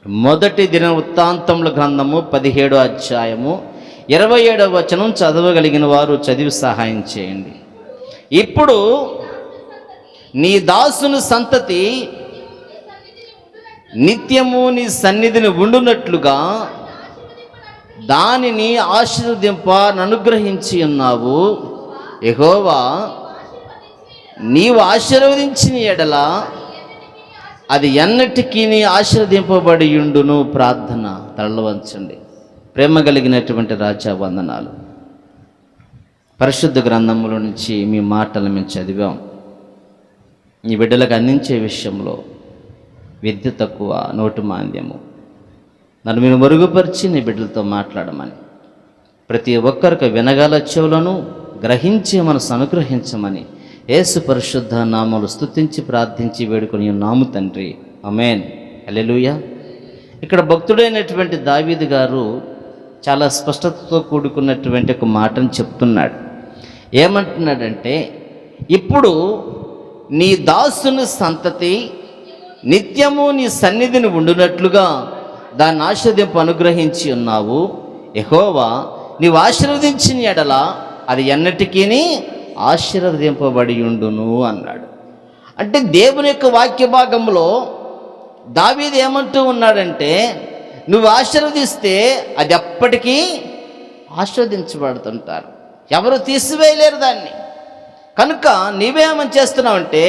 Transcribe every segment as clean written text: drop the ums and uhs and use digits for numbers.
మొదటి దినవృత్తాంతముల గ్రంథము 17వ అధ్యాయము 27వ వచనం చదవగలిగిన వారు చదివి సహాయం చేయండి. ఇప్పుడు నీ దాసుని సంతతి నిత్యము నీ సన్నిధిని ఉండునట్లుగా దానిని ఆశీర్వదింప అనుగ్రహించి ఉన్నావు. యెహోవా, నీవు ఆశీర్వదించిన ఎడల అది ఎన్నటికీ నీ ఆశీర్వదింపబడి ఉండును. ప్రార్థన. తలలు వంచండి. ప్రేమ కలిగినటువంటి రాజా, వందనాలు. పరిశుద్ధ గ్రంథముల నుంచి మీ మాటలు మేము చదివాం. ఈ బిడ్డలకు అందించే విషయంలో విద్య తక్కువ, నోటు మాంద్యము. నన్ను మీరు మరుగుపరిచి నీ బిడ్డలతో మాట్లాడమని, ప్రతి ఒక్కరికి వినగల చెవులను గ్రహించే మనసు అనుగ్రహించమని యేసు పరిశుద్ధ నామములు స్తుతించి ప్రార్థించి వేడుకొని ఉన్నాము తండ్రి. ఆమేన్. హల్లెలూయా. ఇక్కడ భక్తుడైనటువంటి దావీదు గారు చాలా స్పష్టతతో కూడుకున్నటువంటి ఒక మాటను చెప్తున్నాడు. ఏమంటున్నాడంటే, ఇప్పుడు నీ దాసుని సంతతి నిత్యము నీ సన్నిధిని ఉండునట్లుగా దాన్ని ఆశీర్వదింపు అనుగ్రహించి ఉన్నావు. యెహోవా, నీవు ఆశీర్వదించిన ఎడల అది ఎన్నటికీ ఆశీర్వదింపబడి ఉండును అన్నాడు. అంటే దేవుని యొక్క వాక్య భాగంలో దావీదు ఏమంటూ ఉన్నాడంటే, నువ్వు ఆశీర్వదిస్తే అది ఎప్పటికీ ఆశీర్వదించబడుతుంటారు, ఎవరు తీసివేయలేరు దాన్ని. కనుక నీవేమని చేస్తున్నావంటే,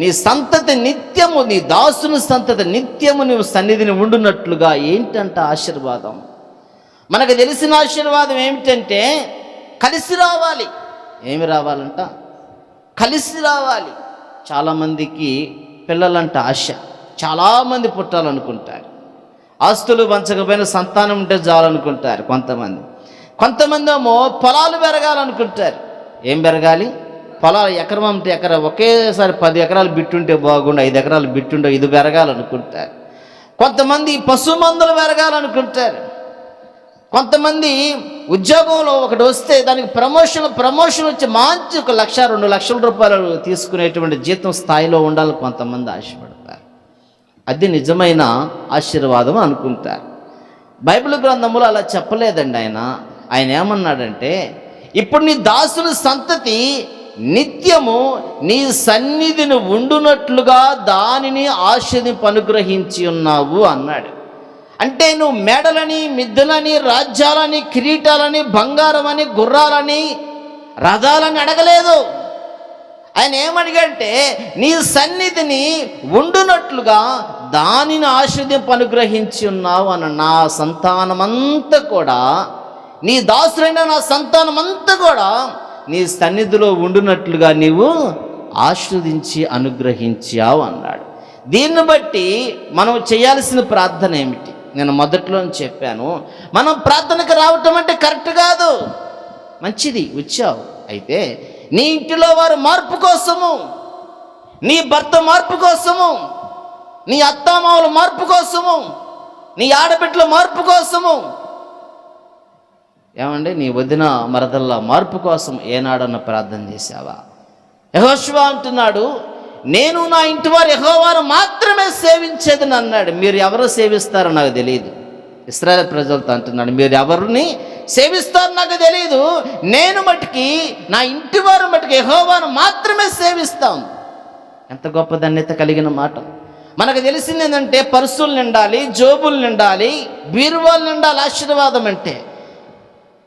నీ సంతతి నిత్యము, నీ దాసుని సంతతి నిత్యము నువ్వు సన్నిధిని ఉండునట్లుగా. ఏంటంట ఆశీర్వాదం? మనకు తెలిసిన ఆశీర్వాదం ఏమిటంటే కలిసి రావాలి. ఏమి రావాలంట? కలిసి రావాలి. చాలామందికి పిల్లలంట ఆశ, చాలామంది పుట్టాలనుకుంటారు. ఆస్తులు పంచకపోయిన సంతానం ఉంటే చాలనుకుంటారు కొంతమంది ఏమో పొలాలు పెరగాలనుకుంటారు. ఏం పెరగాలి? పొలాలు ఎకరం అంటే ఎకరం, ఒకేసారి 10 ఎకరాలు బిట్టుంటే బాగుండు, 5 ఎకరాలు బిట్టుండే, ఇది పెరగాలనుకుంటారు. కొంతమంది పశుమందులు పెరగాలనుకుంటారు. కొంతమంది ఉద్యోగంలో ఒకటి వస్తే దానికి ప్రమోషన్ వచ్చి మంచి 1 లక్ష 2 లక్షల రూపాయలు తీసుకునేటువంటి జీతం స్థాయిలో ఉండాలి కొంతమంది ఆశపడతారు. అది నిజమైన ఆశీర్వాదం అనుకుంటారు. బైబిల్ గ్రంథంలో అలా చెప్పలేదండి. ఆయన ఏమన్నాడంటే, ఇప్పుడు నీ దాసుని సంతతి నిత్యము నీ సన్నిధిని ఉండునట్లుగా దానిని ఆశీర్వదింప అనుగ్రహించి ఉన్నావు అన్నాడు. అంటే నువ్వు మేడలని, మిద్దెలని, రాజ్యాలని, కిరీటాలని, బంగారం అని, గుర్రాలని, రథాలని అడగలేదు. ఆయన ఏమడిగంటే, నీ సన్నిధిని ఉండునట్లుగా దానిని ఆశీర్వదింప అనుగ్రహించి ఉన్నావు అన్న. నా సంతానమంతా కూడా, నీ దాసులైన నా సంతానమంతా కూడా నీ సన్నిధిలో ఉండునట్లుగా నీవు ఆశీర్వదించి అనుగ్రహించావు అన్నాడు. దీన్ని బట్టి మనం చేయాల్సిన ప్రార్థన ఏమిటి? నేను మొదట్లో చెప్పాను, మనం ప్రార్థనకు రావటం అంటే కరెక్ట్ కాదు. మంచిది, వచ్చావు. అయితే నీ ఇంటిలో వారు మార్పు కోసము, నీ భర్త మార్పు కోసము, నీ అత్తామామల మార్పు కోసము, నీ ఆడబిడ్డల మార్పు కోసము, ఏమండి నీ వదిన మరదల్ల మార్పు కోసం ఏనాడన్న ప్రార్థన చేశావా? యెహోషువ అంటున్నాడు, నేను నా ఇంటి వారు యెహోవాను మాత్రమే సేవించేదని అన్నాడు. మీరు ఎవరు సేవిస్తారో నాకు తెలియదు. ఇశ్రాయేలు ప్రజలతో అంటున్నాడు, మీరు ఎవరిని సేవిస్తారో నాకు తెలియదు, నేను మటుకి నా ఇంటి వారు మటుకు యెహోవాను మాత్రమే సేవిస్తాం. ఎంత గొప్ప ధన్యత కలిగిన మాట. మనకు తెలిసింది ఏంటంటే, పర్సులు నిండాలి, జోబులు నిండాలి, బీరువాలు నిండాలి. ఆశీర్వాదం అంటే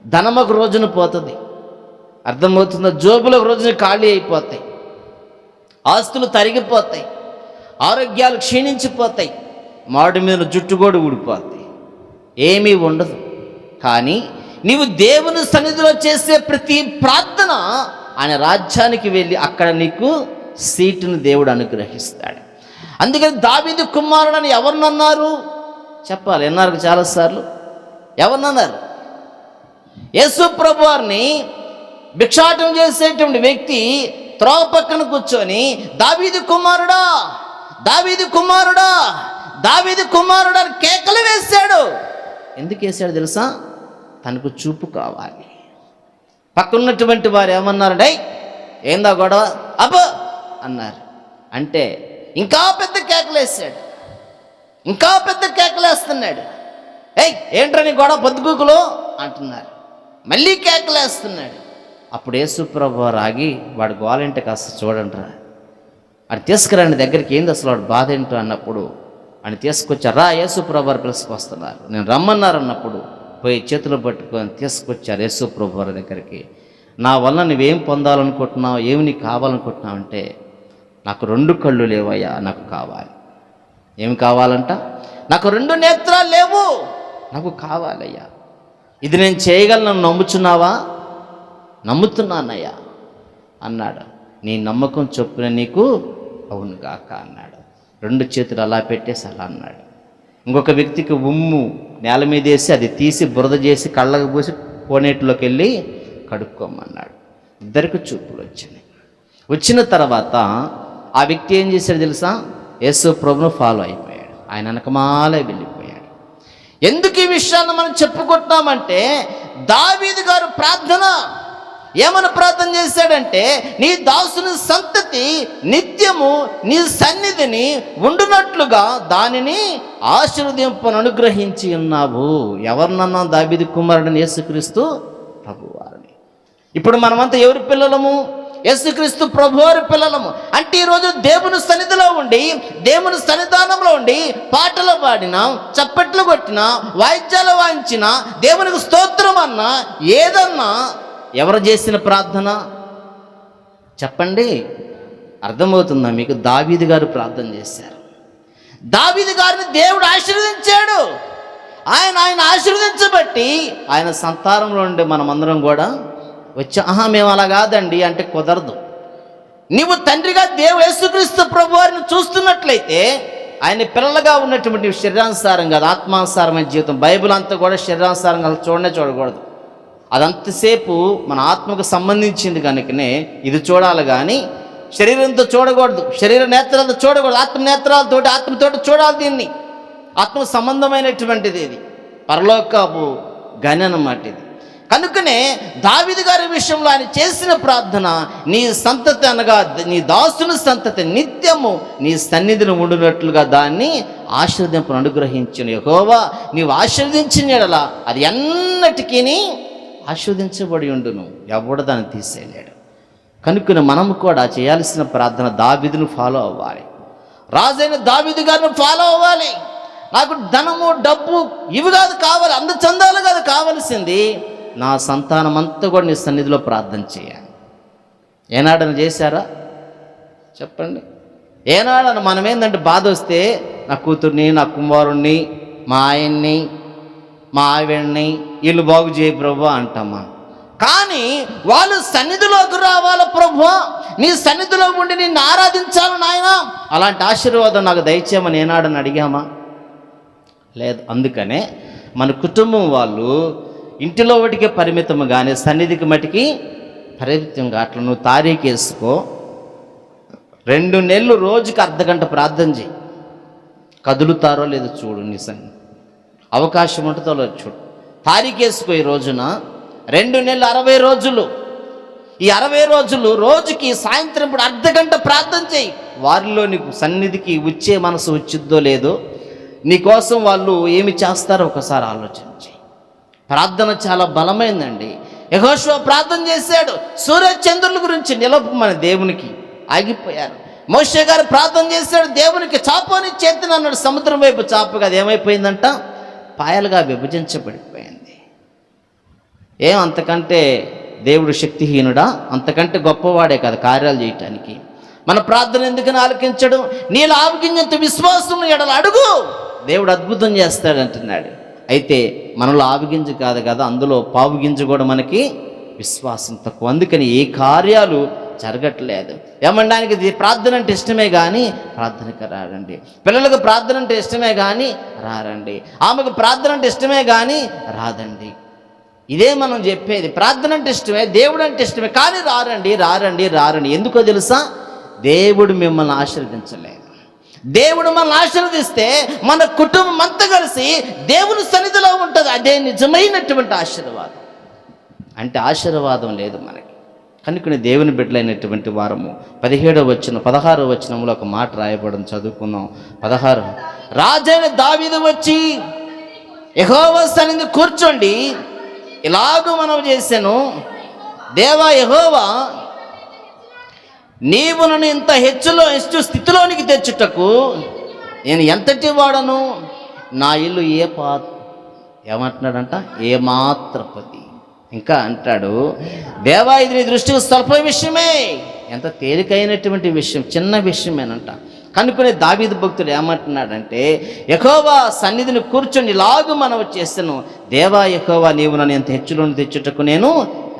ధనం ఒక రోజున పోతుంది, అర్థమవుతుందో? జోబులు ఒక రోజున ఖాళీ అయిపోతాయి, ఆస్తులు తరిగిపోతాయి, ఆరోగ్యాలు క్షీణించిపోతాయి, మాడి మీద జుట్టు కూడా ఊడిపోతాయి, ఏమీ ఉండదు. కానీ నీవు దేవుని సన్నిధిలో చేసే ప్రతి ప్రార్థన ఆయన రాజ్యానికి వెళ్ళి అక్కడ నీకు సీటును దేవుడు అనుగ్రహిస్తాడు. అందుకని దావీదు కుమారుడని ఎవరినన్నారు? చెప్పాలి. ఎన్నారు చాలాసార్లు. ఎవరినన్నారు? యేసు ప్రభు వారిని భిక్షాటం చేసేటువంటి వ్యక్తి త్రోవ పక్కన కూర్చొని, దావీదు కుమారుడా, దావీదు కుమారుడా, దావీదు కుమారుడా అని కేకలు వేశాడు. ఎందుకు వేశాడు తెలుసా? తనకు చూపు కావాలి. పక్కనున్నటువంటి వారు ఏమన్నారంటే, ఏందా గొడవ అబ్బో అన్నారు. అంటే ఇంకా పెద్ద కేకలేసాడు, ఇంకా పెద్ద కేకలేస్తున్నాడు. కేకలేస్తున్నాడు. ఏయ్ ఏంట్రా నీ గొడవ పొద్దుకూకులు అంటున్నారు. మళ్ళీ కేకలేస్తున్నాడు. అప్పుడు యేసుప్రభు రాగి వాడు గోలంటే కాస్త చూడండిరా, అది తీసుకురండి దగ్గరికి, ఏంది అసలు వాడు బాధ ఏంటో అన్నప్పుడు అని తీసుకొచ్చారు. రా యేసుప్రభు వారు పిలుచుకొస్తున్నారు, నేను రమ్మన్నారు అన్నప్పుడు పోయి చేతులు పట్టుకొని తీసుకొచ్చారు యేసుప్రభు వారి దగ్గరికి. నా వల్ల నువ్వేం పొందాలనుకుంటున్నావు, ఏమి నీకు కావాలనుకుంటున్నావు అంటే, నాకు 2 కళ్ళు లేవయ్యా, నాకు కావాలి. ఏమి కావాలంట? నాకు 2 నేత్రాలు లేవు, నాకు కావాలయ్యా. ఇది నేను చేయగలను, నమ్ముచున్నావా? నమ్ముతున్నానయ్యా అన్నాడు. నీ నమ్మకం చొప్పున నీకు అవును గాక అన్నాడు. 2 చేతులు అలా పెట్టేసి అలా అన్నాడు. ఇంకొక వ్యక్తికి ఉమ్ము నేల మీద వేసి అది తీసి బురద చేసి కళ్ళకు పూసి కోనేటిలోకి వెళ్ళి కడుక్కోమన్నాడు. 2 చూపులు వచ్చినాయి. వచ్చిన తర్వాత ఆ వ్యక్తి ఏం చేశాడు తెలుసా? యేసు ప్రభువును ఫాలో అయిపోయాడు. ఆయన వెనకమాలే వెళ్ళిపోయాడు. ఎందుకు ఈ విషయాన్ని మనం చెప్పుకుంటున్నామంటే, దావీదు గారు ప్రార్థన ఏమని ప్రార్థన చేశాడంటే, నీ దాసుని సంతతి నిత్యము నీ సన్నిధిని ఉండునట్లుగా దానిని ఆశీర్వదింపను అనుగ్రహించి ఉన్నావు. ఎవరినన్నా? దావీదు కుమారుడిని యేసుక్రీస్తు ప్రభువారిని. ఇప్పుడు మనమంతా ఎవరి పిల్లలము? యేసుక్రీస్తు ప్రభువారి పిల్లలము. అంటే ఈరోజు దేవుని సన్నిధిలో ఉండి, దేవుని సన్నిధానంలో ఉండి పాటలు పాడినా, చప్పట్లు కొట్టినా, వాయిద్యాలు వాయించినా, దేవునికి స్తోత్రం అన్నా, ఏదన్నా ఎవరు చేసిన ప్రార్థన చెప్పండి? అర్థమవుతుందా మీకు? దావీదు గారు ప్రార్థన చేశారు. దావీదు గారిని దేవుడు ఆశీర్వదించాడు. ఆయన ఆశీర్వదించబట్టి ఆయన సంతానంలో ఉండే మనమందరం కూడా వచ్చి, మేము అలా కాదండి అంటే కుదరదు. నీవు తండ్రిగా యేసుక్రీస్తు ప్రభువారిని చూస్తున్నట్లయితే ఆయన పిల్లలుగా ఉన్నటువంటి శరీరానుసారం కాదు, ఆత్మానుసారమైన జీవితం. బైబిల్ అంతా కూడా శరీరానుసారం కాదు, చూడకూడదు. అదంతసేపు మన ఆత్మకు సంబంధించింది కనుకనే ఇది చూడాలి, కానీ శరీరంతో చూడకూడదు, శరీర నేత్రాలతో చూడకూడదు. ఆత్మ నేత్రాలతోటి, ఆత్మతోటి చూడాలి. దీన్ని ఆత్మ సంబంధమైనటువంటిది, ఇది పరలోకపు గని అన్నమాట ఇది. కనుకనే దావీదు గారి విషయంలో ఆయన చేసిన ప్రార్థన, నీ సంతతి అనగా నీ దాసుని సంతతి నిత్యము నీ సన్నిధిని ఉండునట్లుగా దాన్ని ఆశీర్వదింపను అనుగ్రహించును. యెహోవా నీవు ఆశీర్వదించిన యెడల అది ఎన్నటికీ ఆశీర్వదించబడి ఉండును, ఎవడు దాన్ని తీసేయలేడు. కనుక మనము కూడా చేయాల్సిన ప్రార్థన దావీదును ఫాలో అవ్వాలి. రాజైన దావీదు గారిని ఫాలో అవ్వాలి. నాకు ధనము, డబ్బు ఇవి కాదు కావాలి, అందచందాలు కాదు కావలసింది, నా సంతానం అంతా కూడా నీ సన్నిధిలో ప్రార్థన చేయాలి. ఏనాడని చేశారా చెప్పండి? ఏనాడని మనం ఏంటంటే బాధ వస్తే నా కూతుర్ని, నా కుమారుణ్ణి, మా ఆయన్ని, మా ఆవిడ్ని వీళ్ళు బాగు చేయి ప్రభు అంటామా? కానీ వాళ్ళు సన్నిధిలోకి రావాలి. ప్రభు నీ సన్నిధిలో ఉండి నిన్ను ఆరాధించాలి నాయన, అలాంటి ఆశీర్వాదం నాకు దయచేయమని ఏనాడని అడిగామా? లేదు. అందుకనే మన కుటుంబం వాళ్ళు ఇంటిలో వాటికే పరిమితం, కానీ సన్నిధికి మటుకి పరిమితంగా. అట్లా నువ్వు తారీఖు వేసుకో, 2 నెలలు రోజుకి అర్ధగంట ప్రార్థన చేయి. కదులుతారో లేదో చూడు, నీ సన్నిధి అవకాశం ఉంటుందో లేదో చూడు. తారీఖు వేసుకో. ఈ రోజున 2 నెలలు 60 రోజులు. ఈ 60 రోజులు రోజుకి సాయంత్రం ఇప్పుడు అర్ధగంట ప్రార్థన చేయి. వారిలో నీకు సన్నిధికి వచ్చే మనసు వచ్చిద్దో లేదో, నీకోసం వాళ్ళు ఏమి చేస్తారో ఒకసారి ఆలోచించి. ప్రార్థన చాలా బలమైందండి. యెహోషువ ప్రార్థన చేశాడు, సూర్య చంద్రుల గురించి నిలపమని దేవునికి ఆగిపోయారు. మోషే గారు ప్రార్థన చేశాడు, దేవునికి చాపని చేతిని అన్నాడు, సముద్రం వైపు చాపగా అది ఏమైపోయిందంట? పాయలుగా విభజించబడిపోయింది. అంతకంటే దేవుడు శక్తిహీనుడా? అంతకంటే గొప్పవాడే కదా కార్యాలు చేయటానికి. మన ప్రార్థన ఎందుకని ఆలకించడు? నీళ్ళు ఆవగింజంత విశ్వాసం ఎడల అడుగు, దేవుడు అద్భుతం చేస్తాడు అంటున్నాడు. అయితే మనలో ఆవగింజ కాదు కదా, అందులో పావుగింజ కూడా మనకి విశ్వాసం తక్కువ. అందుకని ఏ కార్యాలు జరగట్లేదు. ఏమనడానికి ప్రార్థన అంటే ఇష్టమే కానీ ప్రార్థనకి రారండి. పిల్లలకు ప్రార్థన అంటే ఇష్టమే కానీ రారండి. ఆమెకు ప్రార్థన అంటే ఇష్టమే కానీ రాదండి. ఇదే మనం చెప్పేది. ప్రార్థన అంటే ఇష్టమే, దేవుడు అంటే ఇష్టమే, కానీ రారండి. ఎందుకో తెలుసా? దేవుడు మిమ్మల్ని ఆశీర్వదించలేదు. దేవుడు మనల్ని ఆశీర్వదిస్తే మన కుటుంబం అంతా కలిసి దేవుని సన్నిధిలో ఉంటుంది. అదే నిజమైనటువంటి ఆశీర్వాదం. అంటే ఆశీర్వాదం లేదు మనకి. కనుక దేవుని బిడ్డలైనటువంటి వారము 17వ వచనం 16వ వచనంలో ఒక మాట రాయబడడం చదువుకుందాం. 16 రాజైన దావీదు వచ్చి యెహోవా సన్నిధిని కూర్చోండి, ఇలాగూ మనం చేశాను, దేవా యెహోవా, నీవు నన్ను ఇంత హెచ్చు స్థితిలోనికి తెచ్చుటకు నేను ఎంతటి వాడను, నా ఇల్లు ఏమంటున్నాడంట, ఏమాత్రపతి. ఇంకా అంటాడు, దేవా ఇది నీ దృష్టికి స్వల్ప విషయమే, ఎంత తేలికైనటువంటి విషయం, చిన్న విషయమేనంట. కనుకునే దావీదు భక్తుడు ఏమంటున్నాడంటే, యెహోవా సన్నిధిని కూర్చొని ఇలాగూ మనం చేస్తాను, దేవా యెహోవా నీవు నన్ను ఎంత హెచ్చులోని తెచ్చుటకు నేను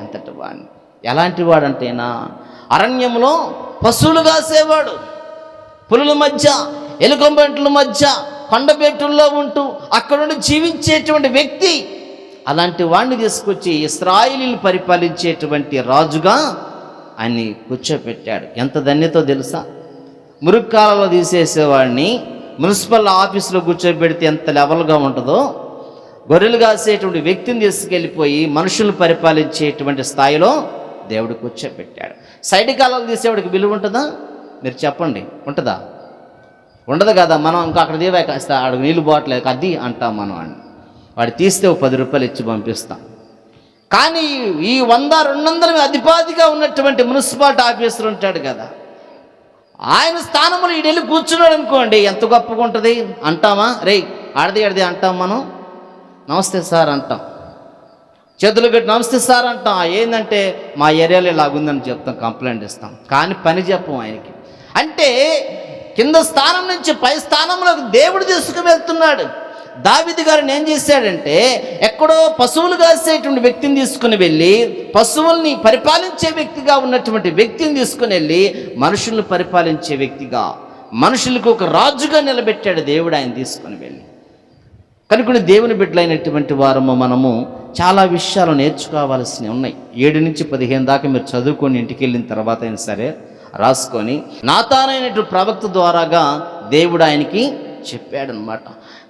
ఎంతటి వాడిని. ఎలాంటి వాడంటేనా, అరణ్యంలో పశువులు కాసేవాడు, పులుల మధ్య ఎలుకంబంట్ల మధ్య కొండబెట్టుల్లో ఉంటూ అక్కడ నుండి జీవించేటువంటి వ్యక్తి. అలాంటి వాడిని తీసుకొచ్చి ఇశ్రాయేలీయులు పరిపాలించేటువంటి రాజుగా ఆయన్ని కూర్చోపెట్టాడు. ఎంత ధన్యతో తెలుసా? మురుక్కాలలో తీసేసేవాడిని మున్సిపల్ ఆఫీసులో కూర్చోబెడితే ఎంత లెవెల్గా ఉంటుందో, గొర్రెలు కాసేటువంటి వ్యక్తిని తీసుకెళ్ళిపోయి మనుషులు పరిపాలించేటువంటి స్థాయిలో దేవుడు కూర్చోబెట్టాడు. సైడ్ కాలాలు తీసేవాడికి విలువ ఉంటుందా? మీరు చెప్పండి, ఉంటుందా? ఉండదు కదా. మనం ఇంకా అక్కడ దేవా కాస్త ఆడికి నీళ్ళు బాటిల్ అది అంటాం మనం. అని వాడు తీస్తే ఒక 10 రూపాయలు ఇచ్చి పంపిస్తాం. కానీ ఈ 100-200 అధిపతిగా ఉన్నటువంటి మున్సిపాలిటీ ఆఫీసర్ ఉంటాడు కదా, ఆయన స్థానంలో ఈ వెళ్ళి కూర్చున్నాడు అనుకోండి, ఎంత గొప్పగా ఉంటుంది అంటామా? రే ఆడది అంటాం మనం. నమస్తే సార్ అంటాం, చేతులు కట్టి నమస్తే సార్ అంటాం. ఏంటంటే మా ఏరియాలో ఇలాగుందని చెప్తాం, కంప్లైంట్ ఇస్తాం, కానీ పని చెప్పం ఆయనకి. అంటే కింద స్థానం నుంచి పై స్థానంలోకి దేవుడు తీసుకువెళ్తున్నాడు. దావీదు గారిని ఏం చేశాడంటే, ఎక్కడో పశువులు కాసేటువంటి వ్యక్తిని తీసుకుని వెళ్ళి, పశువుల్ని పరిపాలించే వ్యక్తిగా ఉన్నటువంటి వ్యక్తిని తీసుకుని వెళ్ళి మనుషులను పరిపాలించే వ్యక్తిగా, మనుషులకు ఒక రాజుగా నిలబెట్టాడు దేవుడు ఆయన తీసుకుని వెళ్ళి. కనుక దేవుని బిడ్డలైనటువంటి వారము మనము చాలా విషయాలు నేర్చుకోవాల్సినవి ఉన్నాయి. 7 నుంచి 15 దాకా మీరు చదువుకొని ఇంటికి వెళ్ళిన తర్వాత అయినా సరే రాసుకొని, నాతానైనటువంటి ప్రవక్త ద్వారాగా దేవుడు ఆయనకి చెప్పాడనమాట.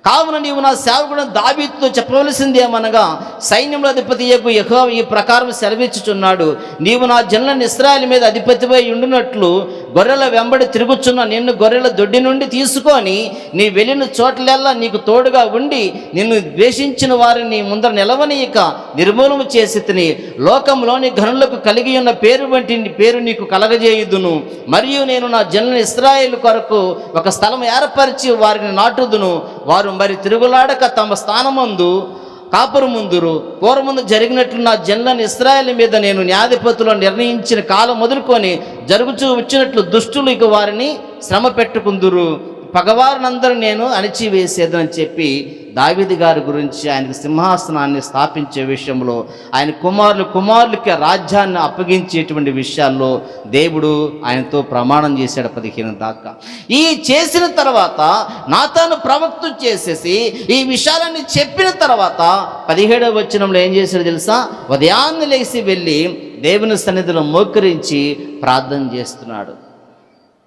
కావున నీవు నా సేవకుడు దావీదుతో చెప్పవలసింది ఏమనగా, సైన్యముల అధిపతియగు యెహోవా ఈ ప్రకారం సెలవిచ్చుచున్నాడు, నీవు నా జనులను ఇశ్రాయేలు మీద అధిపతిపై ఉండునట్లు గొర్రెల వెంబడి తిరుగుచున్న నిన్ను గొర్రెల దొడ్డి నుండి తీసుకొని నీ వెళ్ళిన చోట్లెల్లా నీకు తోడుగా ఉండి నిన్ను ద్వేషించిన వారిని ముందర నిలవనీయక నిర్మూలన చేసి తిని లోకంలోని ఘనులకు కలిగి ఉన్న పేరు వంటి పేరు నీకు కలగజేయుదును. మరియు నేను నా జనులను ఇశ్రాయేలు కొరకు ఒక స్థలం ఏర్పరిచి వారిని నాటుదును. వారు మరి తిరుగులాడక తమ స్థానమందు కాపురు ముందురు. పూర్వముందు జరిగినట్లు నా జనులను ఇశ్రాయేలు మీద నేను న్యాయాధిపతులను నిర్ణయించిన కాలం మొదలుకొని జరుగుచూ వచ్చినట్లు దుష్టులు ఇక వారిని శ్రమ పెట్టుకుందురు. పగవారినందరూ నేను అణిచివేసేదని చెప్పి దావీదు గారి గురించి ఆయనకు సింహాసనాన్ని స్థాపించే విషయంలో, ఆయన కుమారులకి రాజ్యాన్ని అప్పగించేటువంటి విషయాల్లో దేవుడు ఆయనతో ప్రమాణం చేశాడు 15 దాకా. ఈ చేసిన తర్వాత నాతాను ప్రవక్త చేసేసి ఈ విషయాలన్నీ చెప్పిన తర్వాత 17వ వచనంలో ఏం చేశాడు తెలుసా? ఉదయాన్నే లేచి వెళ్ళి దేవుని సన్నిధిలో మోకరించి ప్రార్థన చేస్తున్నాడు.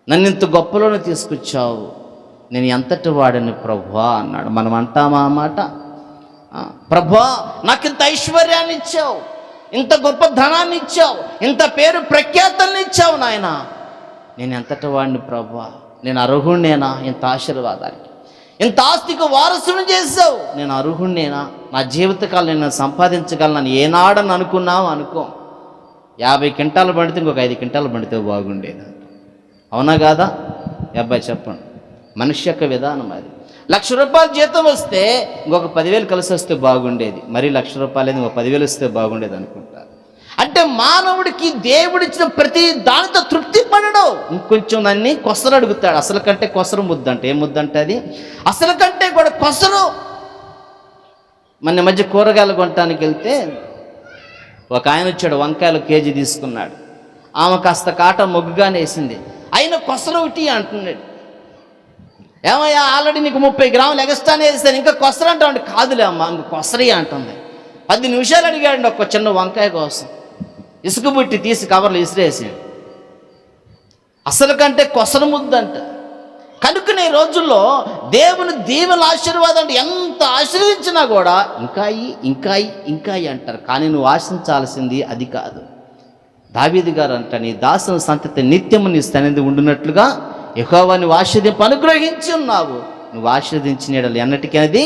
నన్ను ఇంత గొప్పలోనే తీసుకొచ్చావు, నేను ఎంతటి వాడిని ప్రభువా అన్నాడు. మనం అంటామా ఆ మాట? ప్రభువా నాకు ఇంత ఐశ్వర్యాన్ని ఇచ్చావు, ఇంత గొప్ప ధనాన్ని ఇచ్చావు, ఇంత పేరు ప్రఖ్యాతల్ని ఇచ్చావు నాయన, నేను ఎంతటి వాడిని ప్రభువా, నేను అర్హుణ్ణేనా ఇంత ఆశీర్వాదానికి, ఇంత ఆస్తికి వారసుని చేసావు, నేను అర్హుణ్ణేనా, నా జీవితకాలం నేను సంపాదించగలను ఏనాడని అనుకున్నావు? అనుకో. 50 క్వింటాలు పండితే ఇంకొక 5 క్వింటాలు పండితే బాగుండేది. అవునా కాదా? అబ్బాయి చెప్పండి. మనిషి యొక్క విధానం అది. 1,00,000 రూపాయలు జీతం వస్తే ఇంకొక 10,000 కలిసి వస్తే బాగుండేది, మరి 1,00,000 రూపాయలు ఇంకొక 10,000 వస్తే బాగుండేది అనుకుంటారు. అంటే మానవుడికి దేవుడిచ్చిన ప్రతి దానితో తృప్తి పడడు, ఇంకొంచెం దాన్ని కొసరు అడుగుతాడు. అసలు కంటే కొసరు ముద్ద అంటే ఏం ముద్ద అంటే అది అసలు కంటే కూడా కొసరు. మన మధ్య కూరగాయలు కొనటానికి వెళ్తే ఒక ఆయన వచ్చాడు, వంకాయలు కేజీ తీసుకున్నాడు. ఆమె కాస్త కాట మొగ్గుగానే వేసింది, అయినా కొసరు ఒకటి అంటున్నాడు. ఏమయ్యా ఆల్రెడీ నీకు 30 గ్రాములు ఎగస్ట్రానే వేస్తాను, ఇంకా కొసరు అంటామండి. కాదులే అమ్మ ఇంక కొసరి అంటుంది. 10 నిమిషాలు అడిగాడు ఒక చిన్న వంకాయ కోసం, ఇసుక బుట్టి తీసి కవర్లు ఇసిరేసాడు. అసలు కంటే కొసరు ముద్దంట. కనుకనే రోజుల్లో దేవుని దీవెన ఆశీర్వాదం అంటే ఎంత ఆశీర్వదించినా కూడా ఇంకా అంటారు. కానీ నువ్వు ఆశించాల్సింది అది కాదు. దావీదు గారు అంట, నీ దాసుని సంతతి నిత్యము నీ సన్నిధి ఉండునట్లుగా యెహోవా నువ్వు ఆశీర్వదింపు అనుగ్రహించి ఉన్నావు. నువ్వు ఆశీర్వదించిన ఎన్నటికీ అది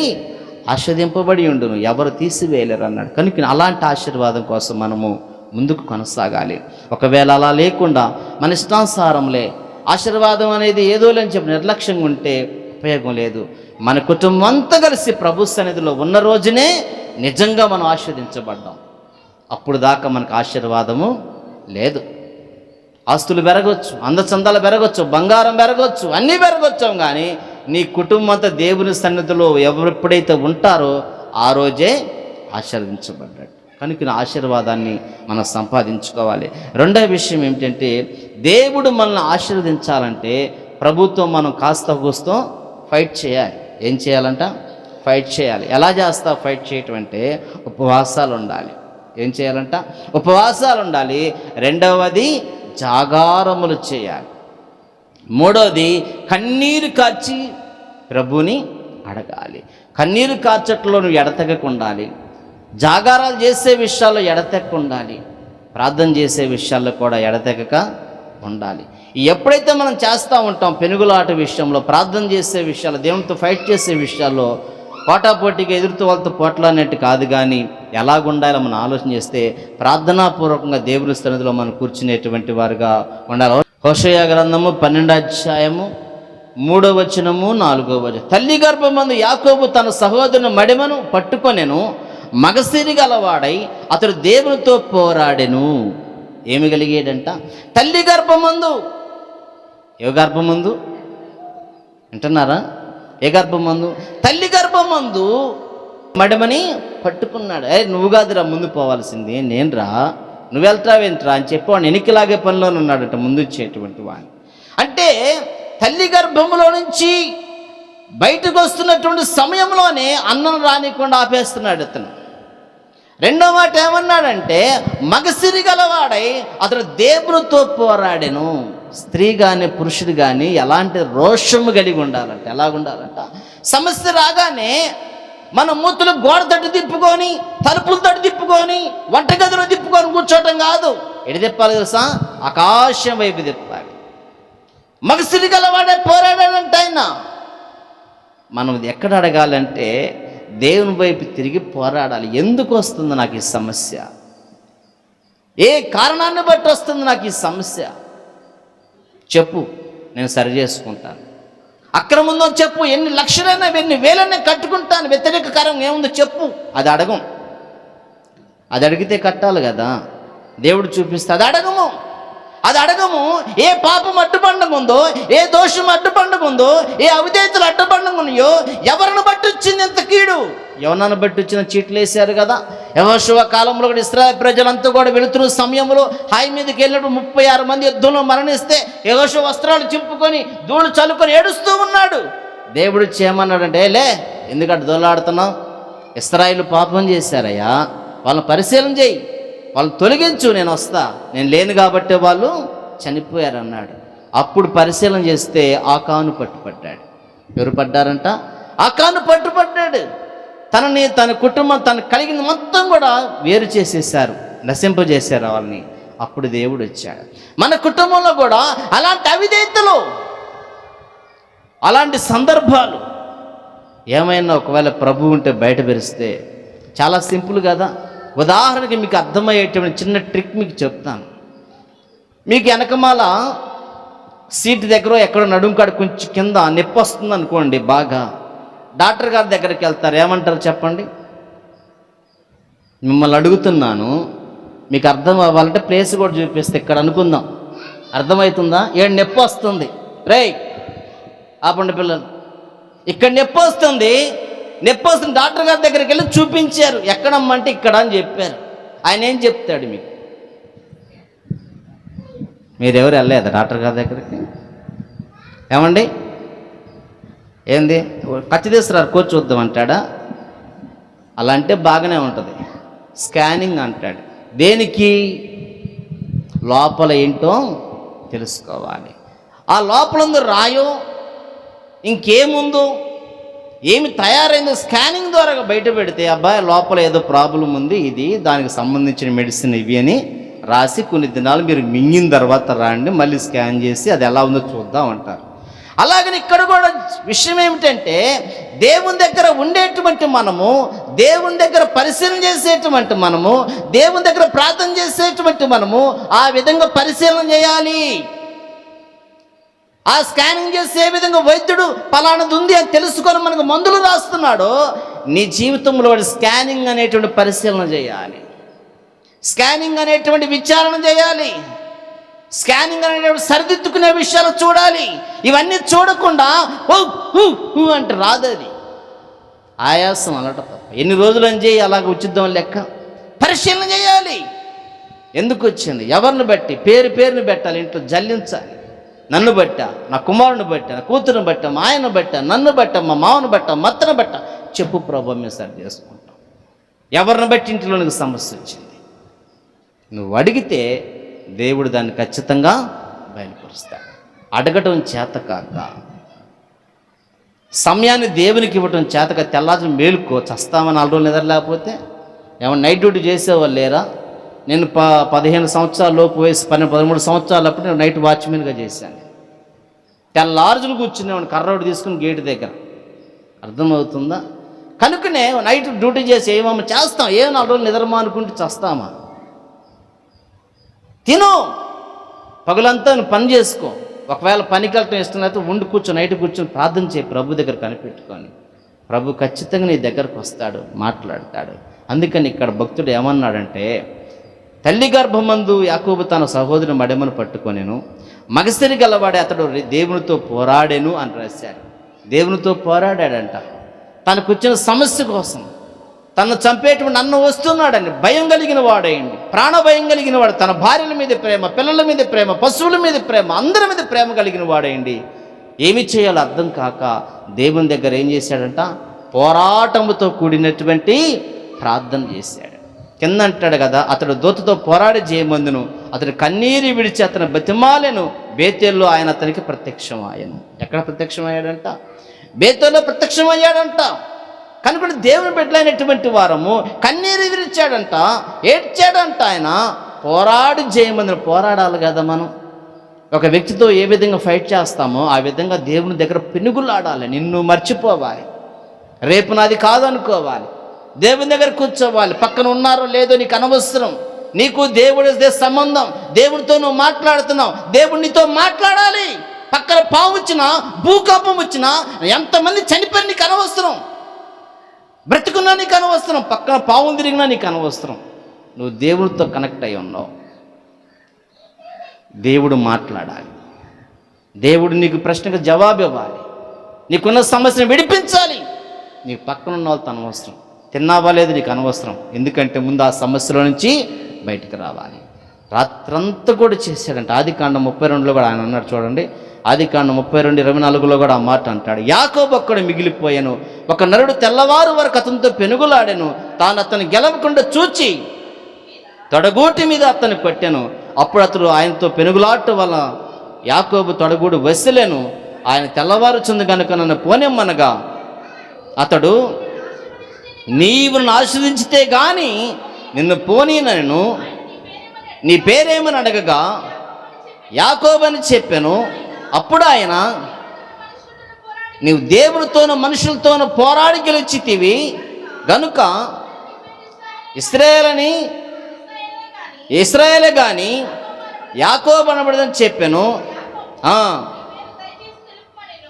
ఆశీర్వదింపబడి ఉండును, ఎవరు తీసివేయలేరు అన్నాడు. కనుక అలాంటి ఆశీర్వాదం కోసం మనము ముందుకు కొనసాగాలి. ఒకవేళ అలా లేకుండా మన ఇష్టానుసారంలే ఆశీర్వాదం అనేది ఏదో లేని చెప్పి నిర్లక్ష్యంగా ఉంటే ఉపయోగం లేదు. మన కుటుంబం అంతా కలిసి ప్రభు సన్నిధిలో ఉన్న రోజునే నిజంగా మనం ఆశీర్వదించబడ్డాం. అప్పుడు దాకా మనకు ఆశీర్వాదము లేదు. ఆస్తులు పెరగవచ్చు, అందచందాలు పెరగవచ్చు, బంగారం పెరగవచ్చు, అన్నీ పెరగొచ్చాం, కానీ నీ కుటుంబం అంతా దేవుని సన్నిధిలో ఎప్పుడైతే ఉంటారో ఆ రోజే ఆశీర్వదించబడ్డాడు. కనుక ఆశీర్వాదాన్ని మనం సంపాదించుకోవాలి. రెండవ విషయం ఏమిటంటే, దేవుడు మనల్ని ఆశీర్వదించాలంటే ప్రభుత్వం మనం కాస్త కూస్తో ఫైట్ చేయాలి. ఏం చేయాలంట? ఫైట్ చేయాలి. ఎలా చేస్తా ఫైట్ చేయటం అంటే ఉపవాసాలు ఉండాలి. ఏం చేయాలంట? ఉపవాసాలు ఉండాలి. రెండవది జాగారములు చేయాలి. మూడవది కన్నీరు కార్చి ప్రభుని అడగాలి. కన్నీరు కార్చట్లో నువ్వు ఎడతెగక ఉండాలి. జాగారాలు చేసే విషయాల్లో ఎడతెగక ఉండాలి. ప్రార్థన చేసే విషయాల్లో కూడా ఎడతెగక ఉండాలి. ఎప్పుడైతే మనం చేస్తూ ఉంటాం పెనుగులాట విషయంలో, ప్రార్థన చేసే విషయాల్లో, దేవునితో ఫైట్ చేసే విషయాల్లో పోటాపోటీగా ఎదురుతో వాళ్ళతో పోట్లాడినట్టు కాదు, కానీ ఎలాగుండాలో మనం ఆలోచన చేస్తే ప్రార్థనాపూర్వకంగా దేవుని సన్నిధిలో మనం కూర్చునేటువంటి వారుగా ఉండాలి. హోషేయ గ్రంథము 12వ అధ్యాయము 3వ వచనము 4వ వచనం. తల్లి గర్భమందు యాకోబు తన సహోదరుని మడిమను పట్టుకొనెను, మగసిరి గలవాడై అతడు దేవునితో పోరాడెను. ఏమి కలిగేడంట? తల్లి గర్భమందు. ఏ గర్భమందు వింటున్నారా? ఏ గర్భమందు? తల్లి గర్భమందు మడిమని పట్టుకున్నాడు. నువ్వు కాదురా ముందు పోవాల్సింది, నేను రా, నువ్వు వెళ్తావేంట్రా అని చెప్పి వాడిని వెనక్కిలాగే పనిలోనే ఉన్నాడట, ముందు ఇచ్చేటువంటి వాడిని. అంటే తల్లి గర్భంలో నుంచి బయటకు వస్తున్నటువంటి సమయంలోనే అన్నం రానికుండా ఆపేస్తున్నాడు అతను. రెండో మాట ఏమన్నాడంటే, మగసిరి గలవాడై అతడు దేవునితో పోరాడెను. స్త్రీ కానీ పురుషుడు కానీ ఎలాంటి రోషము కలిగి ఉండాలంట. ఎలాగుండాలంట? సమస్య రాగానే మన మూతులు గోడ తట్టు తిప్పుకొని, తలుపులు తట్టు తిప్పుకొని, వంటగదిలో తిప్పుకొని కూర్చోవటం కాదు. ఎడి తిప్పాలి తెలుసా? ఆకాశం వైపు తిప్పాలి. మగసిరి గలవాడే పోరాడాడంట ఆయన. మనం ఎక్కడ అడగాలంటే దేవుని వైపు తిరిగి పోరాడాలి. ఎందుకు వస్తుంది నాకు ఈ సమస్య? ఏ కారణాన్ని బట్టి వస్తుంది నాకు ఈ సమస్య? చెప్పు, నేను సరి చేసుకుంటాను. అక్రమం ఉందో చెప్పు, ఎన్ని లక్షలైనా ఎన్ని వేలైనా కట్టుకుంటాను. వ్యతిరేక కారణం ఏముందో చెప్పు. అది అడగం. అది అడిగితే కట్టాలి కదా, దేవుడు చూపిస్తే. అది అడగము. అది అడగము. ఏ పాపం అడ్డుపండుగ ఉందో, ఏ దోషం అడ్డుపండుగ ఉందో, ఏ అవిధేయతలు అడ్డుపండుగ ఉన్నాయో, ఎవరిని బట్టి వచ్చింది ఇంత కీడు? యెహోవాను బట్టి వచ్చిన చీట్లు వేశారు కదా. యెహోషువ కాలంలో కూడా ఇశ్రాయేలు ప్రజలంతా కూడా వెళుతున్న సమయంలో హాయి మీదకి వెళ్ళినప్పుడు 36 మంది యుద్ధంలో మరణిస్తే యెహోషువ వస్త్రాలు చింపుకొని ధూళి చల్లుకొని ఏడుస్తూ ఉన్నాడు. దేవుడు చేయమన్నాడంటే, లే ఎందుకంటే దొల్లాడుతున్నావు, ఇశ్రాయేలు పాపం చేశారయ్యా, వాళ్ళని పరిశీలన చేయి, వాళ్ళు తొలగించు, నేను వస్తా, నేను లేను కాబట్టి వాళ్ళు చనిపోయారు అన్నాడు. అప్పుడు పరిశీలన చేస్తే ఆకాను పట్టుపడ్డాడు. ఎవరు పడ్డారంట? ఆకాను పట్టుపడ్డాడు. తనని, తన కుటుంబం, తనకు కలిగిన మొత్తం కూడా వేరు చేసేసారు, నశింపజేశారు వాళ్ళని. అప్పుడు దేవుడు వచ్చాడు. మన కుటుంబంలో కూడా అలాంటి అవిధేయతలు, అలాంటి సందర్భాలు ఏమైనా ఒకవేళ ప్రభు ఉంటే బయట పెరిస్తే చాలా సింపుల్ కదా. ఉదాహరణకి మీకు అర్థమయ్యేటువంటి చిన్న ట్రిక్ మీకు చెప్తాను. మీకు వెనకమాల సీట్ దగ్గర ఎక్కడో నడుంకాడు కొంచెం కింద నొప్పి వస్తుంది అనుకోండి, బాగా డాక్టర్ గారి దగ్గరికి వెళ్తారు. ఏమంటారు చెప్పండి? మిమ్మల్ని అడుగుతున్నాను, మీకు అర్థం అవ్వాలంటే ప్లేస్ కూడా చూపిస్తే ఇక్కడ అనుకుందాం. అర్థమవుతుందా? ఏడు నొప్పి వస్తుంది, రేయ్ ఆపండి పిల్లలు, ఇక్కడ నొప్పి వస్తుంది, డాక్టర్ గారి దగ్గరికి వెళ్ళి చూపించారు. ఎక్కడమ్మంటే ఇక్కడ అని చెప్పారు. ఆయన ఏం చెప్తాడు మీకు? మీరెవరు వెళ్ళలేదా డాక్టర్ గారి దగ్గరికి? ఏమండి, ఏంది కత్తి తీసుకురారు కోర్చు చూద్దాం అంటాడా? అలా అంటే బాగానే ఉంటుంది. స్కానింగ్ అంటాడు. దేనికి? లోపల ఏంటో తెలుసుకోవాలి. ఆ లోపల ఉంది రాయో, ఇంకేముందో, ఏమి తయారైందో స్కానింగ్ ద్వారా బయట పెడితే, అబ్బాయి లోపల ఏదో ప్రాబ్లం ఉంది, ఇది దానికి సంబంధించిన మెడిసిన్ ఇవి అని రాసి కొన్ని దినాలు మీరు మింగిన తర్వాత రాండి, మళ్ళీ స్కాన్ చేసి అది ఎలా ఉందో చూద్దాం అంటారు. అలాగని ఇక్కడ కూడా విషయం ఏమిటంటే, దేవుని దగ్గర ఉండేటువంటి మనము, దేవుని దగ్గర పరిశీలన చేసేటువంటి మనము, దేవుని దగ్గర ప్రార్థన చేసేటువంటి మనము ఆ విధంగా పరిశీలన చేయాలి. ఆ స్కానింగ్ చేసి ఏ విధంగా వైద్యుడు పలానది ఉంది అని తెలుసుకొని మనకు మందులు రాస్తున్నాడో, నీ జీవితంలో స్కానింగ్ అనేటువంటి పరిశీలన చేయాలి, స్కానింగ్ అనేటువంటి విచారణ చేయాలి, స్కానింగ్ అనేటువంటి సరిదిద్దుకునే విషయాలు చూడాలి. ఇవన్నీ చూడకుండా అంటే రాదు, అది ఆయాసం అనట తప్ప. ఎన్ని రోజులు అని చేయి అలాగ ఉచిద్దాం లెక్క. పరిశీలన చేయాలి. ఎందుకు వచ్చింది, ఎవరిని బట్టి, పేరుని పెట్టాలి, ఇంట్లో జల్లించాలి. నన్ను బట్టా, నా కుమారుని బట్టా, నా కూతురుని బట్టా, మా ఆయన్ని బట్టా, నన్ను బట్టా, మా మామను బట్టా, మత్తను బట్టా, చెప్పు ప్రభు, మేము సరి చేసుకుంటాం. ఎవరిని బట్టి ఇంటిలోనికి సమస్య వచ్చింది, నువ్వు అడిగితే దేవుడు దాన్ని ఖచ్చితంగా బయలుపరుస్తాడు. అడగటం చేతకాక, సమయాన్ని దేవునికి ఇవ్వటం చేతక, తెల్లారి మేలుకో, చస్తామని 4 రోజులు నిద్ర లేకపోతే. ఏమన్నా నైట్ డ్యూటీ చేసేవాళ్ళు లేరా? నేను 15 సంవత్సరాల లోపు వయసు, 13 సంవత్సరాలప్పుడు నేను నైట్ వాచ్మెన్గా చేశాను. తెల్లారుజులు కూర్చునేవాడిని కర్రోడు తీసుకుని గేటు దగ్గర. అర్థమవుతుందా? కనుకనే నైట్ డ్యూటీ చేసి ఏమన్నా చేస్తాం, 4 రోజులు నిద్రమా అనుకుంటూ చస్తామా? తిను, పగులంతా పని చేసుకో. ఒకవేళ పనికి వెళ్ళటం ఇష్టం లేకపోతే ఉండి కూర్చొని, నైట్ కూర్చొని ప్రార్థన చేయి, ప్రభు దగ్గర కనిపెట్టుకొని. ప్రభు ఖచ్చితంగా నీ దగ్గరకు వస్తాడు, మాట్లాడతాడు. అందుకని ఇక్కడ భక్తుడు ఏమన్నాడంటే, తల్లి గర్భమందు యాకోబు తన సహోదరుని మడమను పట్టుకొనెను, మగసిరి గలవాడే అతడు దేవునితో పోరాడెను అని రాశాడు. దేవునితో పోరాడాడంట. తనకు వచ్చిన సమస్య కోసం, తను చంపేటువంటి అన్న వస్తున్నాడని భయం కలిగిన వాడేయండి, ప్రాణభయం కలిగిన వాడు, తన భార్యల మీద ప్రేమ, పిల్లల మీద ప్రేమ, పశువుల మీద ప్రేమ, అందరి మీద ప్రేమ కలిగిన వాడేయండి. ఏమి చేయాలో అర్థం కాక దేవుని దగ్గర ఏం చేశాడంట, పోరాటముతో కూడినటువంటి ప్రార్థన చేశాడు. కింద అంటాడు కదా, అతడు దూతతో పోరాడి జయమందును, అతడు కన్నీరు విడిచి అతను బతిమాలెను, బేతేల్లో ఆయన అతనికి ప్రత్యక్షమయ్యాను. ఎక్కడ ప్రత్యక్షమయ్యాడంట? బేతేల్లో ప్రత్యక్షమయ్యాడంట. కనుక దేవుని బిడ్డలైనటువంటి వారము కన్నీరు విరిచాడంట, ఏడ్చాడంట. ఆయన పోరాడి జయమందును. పోరాడాలి కదా మనం. ఒక వ్యక్తితో ఏ విధంగా ఫైట్ చేస్తామో ఆ విధంగా దేవుని దగ్గర పెనుగులాడాలి. నిన్ను మర్చిపోవాలి, రేపు నాది కాదు అనుకోవాలి, దేవుని దగ్గర కూర్చోవాలి. పక్కన ఉన్నారో లేదో నీకు అనవసరం. నీకు దేవుడిదే సంబంధం. దేవుడితో నువ్వు మాట్లాడుతున్నావు, దేవుడు నీతో మాట్లాడాలి. పక్కన పాము వచ్చినా, భూకంపం వచ్చినా, ఎంతమంది చనిపోయిన నీకు అనవసరం, బ్రతుకున్నా నీకు అనవసరం, పక్కన పాము తిరిగినా నీకు అనవసరం. నువ్వు దేవుడితో కనెక్ట్ అయి ఉన్నావు. దేవుడు మాట్లాడాలి, దేవుడు నీకు ప్రశ్నకు జవాబు ఇవ్వాలి, నీకున్న సమస్యను విడిపించాలి. నీకు పక్కన ఉన్న వాళ్ళతో అనవసరం, తిన్నావా లేదు నీకు అనవసరం. ఎందుకంటే ముందు ఆ సమస్యలో నుంచి బయటకు రావాలి. రాత్రంతా కూడా చేశాడంట. ఆదికాండం 32లో కూడా ఆయన అన్నాడు చూడండి. ఆదికాండం 32:24లో కూడా ఆ మాట అంటాడు, యాకోబు ఒక్కడు మిగిలిపోయాను, ఒక నరుడు తెల్లవారు వరకు అతనితో పెనుగులాడాను, తాను అతను గెలవకుండా చూచి తొడగూటి మీద అతను కొట్టాను. అప్పుడు అతడు ఆయనతో పెనుగులాట వల్ల యాకోబు తొడగూడు వసిలేను, ఆయన తెల్లవారుచుంది కనుక నన్ను పోనెమ్మనగా అతడు, నీవు నన్ను ఆశ్రదించితే గాని నిన్ను పోనీనను, నీ పేరేమని అడగగా యాకోబు అని చెప్పాను. అప్పుడు ఆయన, నీవు దేవునితోనూ మనుషులతోనూ పోరాడి గెలిచితివి గనుక ఇశ్రాయేలే గాని యాకోబు అనబడదని చెప్పాను,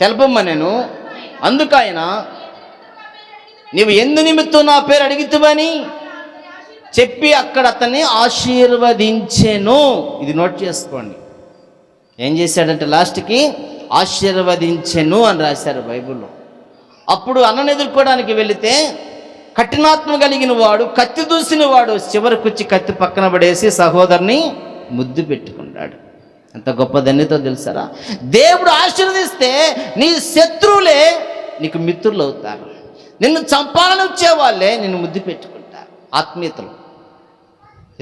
తెలపమనెను. అందుకు ఆయన, నీవు ఎందు నిమిత్తం నా పేరు అడిగితువని చెప్పి అక్కడ అతన్ని ఆశీర్వదించెను. ఇది నోట్ చేసుకోండి. ఏం చేశాడంటే లాస్ట్కి ఆశీర్వదించెను అని రాశారు బైబిల్లో. అప్పుడు అన్నను ఎదుర్కోవడానికి వెళితే కఠినాత్మ కలిగిన వాడు, కత్తి దూసిన వాడు చివరికి వచ్చి కత్తి పక్కన పడేసి సహోదరుని ముద్దు పెట్టుకున్నాడు. ఎంత గొప్ప ధన్యతో తెలుసారా? దేవుడు ఆశీర్వదిస్తే నీ శత్రువులే నీకు మిత్రులు అవుతారు. నిన్ను చంపాలని వచ్చేవాళ్ళే నిన్ను ముద్దు పెట్టుకుంటారు. ఆత్మీయతలు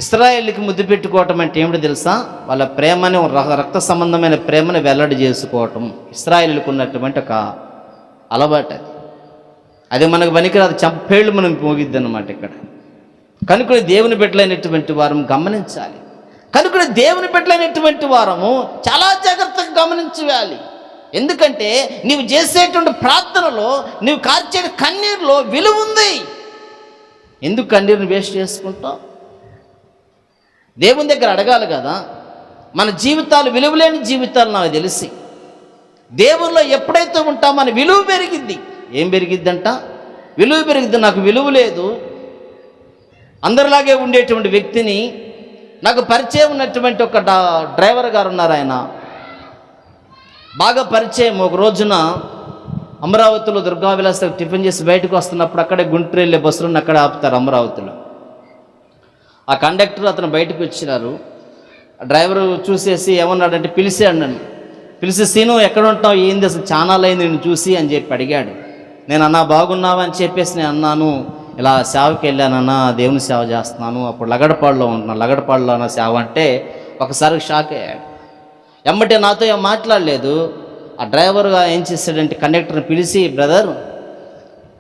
ఇశ్రాయేలుకి ముద్దు పెట్టుకోవటం అంటే ఏమిటో తెలుసా? వాళ్ళ ప్రేమని, రక్త సంబంధమైన ప్రేమను వెల్లడి చేసుకోవటం ఇశ్రాయేలుకు ఉన్నటువంటి ఒక అలవాటు. అది మనకు పనికిరాదు, చంపేళ్ళు మనం మోగిద్ది అన్నమాట ఇక్కడ. కనుక దేవుని బిడ్డలైనటువంటి వారం గమనించాలి. కనుక దేవుని బిడ్డలైనటువంటి వారము చాలా జాగ్రత్తగా గమనించాలి. ఎందుకంటే నీవు చేసేటువంటి ప్రార్థనలో, నీవు కార్చే కన్నీరులో విలువ ఉంది. ఎందుకు కన్నీరుని వేస్ట్ చేసుకుంటావు? దేవుని దగ్గర అడగాలి కదా. మన జీవితాలు విలువలేని జీవితాలు నాకు తెలిసి, దేవుల్లో ఎప్పుడైతే ఉంటా మన విలువ పెరిగిద్ది. ఏం పెరిగిద్దంట? విలువ పెరిగిద్ది. నాకు విలువ లేదు, అందరిలాగే ఉండేటువంటి వ్యక్తిని, నాకు పరిచయం ఉన్నటువంటి ఒక డ్రైవర్ గారు ఉన్నారు, ఆయన బాగా పరిచయం. ఒక రోజున అమరావతిలో దుర్గా విలాస్ టిఫిన్ చేసి బయటకు వస్తున్నప్పుడు అక్కడే గుంటూరు వెళ్ళే బస్సులను అక్కడ ఆపుతారు అమరావతిలో. ఆ కండక్టర్ అతను బయటకు వచ్చినారు. డ్రైవరు చూసేసి ఏమన్నాడంటే పిలిచాడు నన్ను. పిలిచి సీను ఎక్కడ ఉంటావు, ఏంది అసలు చాలా అయింది నేను చూసి అని చెప్పి అడిగాడు. నేను అన్నా బాగున్నావా అని చెప్పేసి నేను అన్నాను, ఇలా సేవకి వెళ్ళానన్నా, దేవుని సేవ చేస్తున్నాను, అప్పుడు లగడపాడులో ఉంటున్నాను, లగడపాడులో అన్న సేవ అంటే ఒకసారి షాక్ అయ్యాడు. ఎమ్మటే నాతో ఏం మాట్లాడలేదు. ఆ డ్రైవర్ ఏం చేశాడంటే కండక్టర్ని పిలిచి, బ్రదర్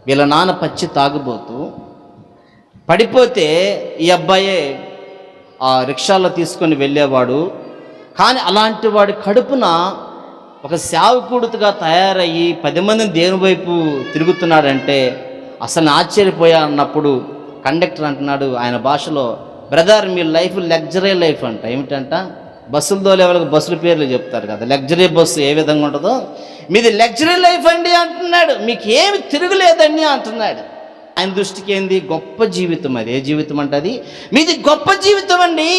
వీళ్ళ నాన్న పచ్చి తాగుబోతూ పడిపోతే ఈ అబ్బాయే ఆ రిక్షాలో తీసుకొని వెళ్ళేవాడు, కానీ అలాంటి వాడి కడుపున ఒక సేవకుడుగా తయారయ్యి 10 మందిని దేవుని వైపు తిరుగుతున్నాడంటే అసలు ఆశ్చర్యపోయా అన్నప్పుడు కండక్టర్ అంటున్నాడు ఆయన భాషలో, బ్రదర్ మీ లైఫ్ లగ్జరీ లైఫ్ అంట. ఏమిటంట? బస్సులు తోలే వాళ్ళకి బస్సుల పేర్లు చెప్తారు కదా, లగ్జరీ బస్సు ఏ విధంగా ఉంటుందో మీది లగ్జరీ లైఫ్ అండి అంటున్నాడు. మీకు ఏమి తిరుగులేదండి అంటున్నాడు. ఆయన దృష్టికి ఏంది? గొప్ప జీవితం. అది ఏ జీవితం అంటే అది మీది గొప్ప జీవితం అండి.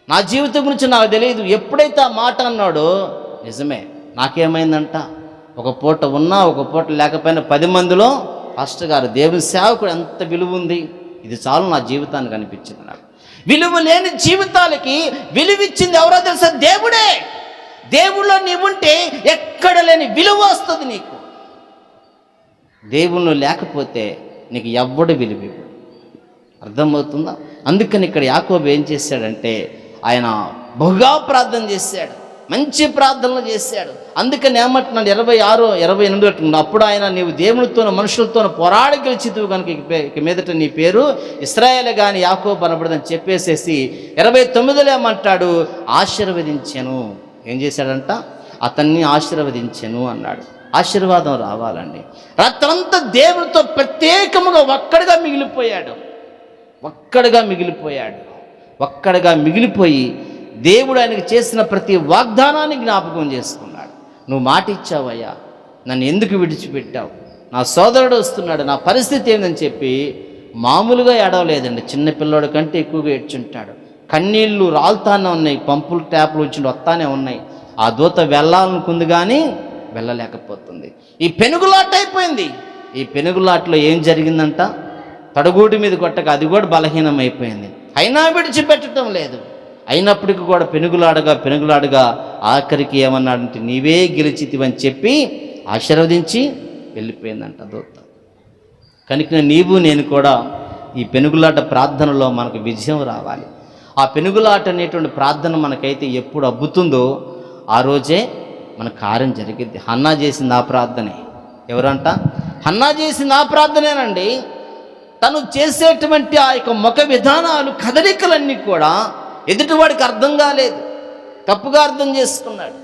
నా జీవితం గురించి నాకు తెలియదు. ఎప్పుడైతే ఆ మాట అన్నాడో నిజమే, నాకేమైందంట, ఒక పూట ఉన్నా ఒక పూట లేకపోయినా 10 మందిలో పాస్టర్ గారు దేవుని సేవకుడు ఎంత విలువ ఉంది, ఇది చాలు నా జీవితానికి అనిపించింది నాకు. విలువ లేని జీవితాలకి విలువిచ్చింది ఎవరో తెలుసా? దేవుడే. దేవుళ్ళో నీవుంటే ఎక్కడ లేని విలువ వస్తుంది నీకు. దేవుళ్ళు లేకపోతే నీకు ఎవ్వడు విలువ ఇవ్వడు. అర్థమవుతుందా? అందుకని ఇక్కడ యాకోబు ఏం చేశాడంటే ఆయన బహుగా ప్రార్థన చేశాడు, మంచి ప్రార్థనలు చేశాడు. అందుకని ఏమంటున్నాడు 26, 28 అంటున్నాడు, అప్పుడు ఆయన నీవు దేవునితోనూ మనుషులతోనూ పోరాడి గెలిచితువు కనుక ఇక మీదట నీ పేరు ఇశ్రాయేలు కానీ యాకోబు అనబడదని చెప్పేసేసి 29లో ఏమంటాడు? ఆశీర్వదించెను. ఏం చేశాడంట? అతన్ని ఆశీర్వదించెను అన్నాడు. ఆశీర్వాదం రావాలండి. రాత్రంతా దేవునితో ప్రత్యేకముగా ఒక్కడిగా మిగిలిపోయి దేవుడు ఆయనకు చేసిన ప్రతి వాగ్దానాన్ని జ్ఞాపకం చేసుకున్నాడు. నువ్వు మాట ఇచ్చావయ్యా, నన్ను ఎందుకు విడిచిపెట్టావు, నా సోదరుడు వస్తున్నాడు, నా పరిస్థితి ఏందని చెప్పి మామూలుగా ఏడవలేదండి. చిన్నపిల్లోడి కంటే ఎక్కువగా ఏడ్చుంటాడు. కన్నీళ్ళు రాలుతానే ఉన్నాయి, పంపులు ట్యాపులు వచ్చి వస్తానే ఉన్నాయి. ఆ దూత వెళ్ళాలనుకుంది కానీ వెళ్ళలేకపోతుంది. ఈ పెనుగులాట అయిపోయింది. ఈ పెనుగులాటలో ఏం జరిగిందంట? తడుగూటి మీద కొట్టక అది కూడా బలహీనమైపోయింది. అయినా విడిచిపెట్టడం లేదు. అయినప్పటికీ కూడా పెనుగులాడగా ఆఖరికి ఏమన్నాడంటే నీవే గెలిచితివని చెప్పి ఆశీర్వదించి వెళ్ళిపోయిందంట దూత. కనుక నీవు నేను కూడా ఈ పెనుగులాట ప్రార్థనలో మనకు విజయం రావాలి. ఆ పెనుగులాట అనేటువంటి ప్రార్థన మనకైతే ఎప్పుడు అబ్బుతుందో ఆ రోజే మన కార్యం జరిగిద్ది. హన్నా చేసింది ఆ ప్రార్థనే. ఎవరంట? హన్నా చేసింది ఆ ప్రార్థనేనండి. తను చేసేటువంటి ఆ యొక్క ముఖ విధానాలు, కదలికలన్నీ కూడా ఎదుటివాడికి అర్థం కాలేదు, తప్పుగా అర్థం చేసుకున్నాడు.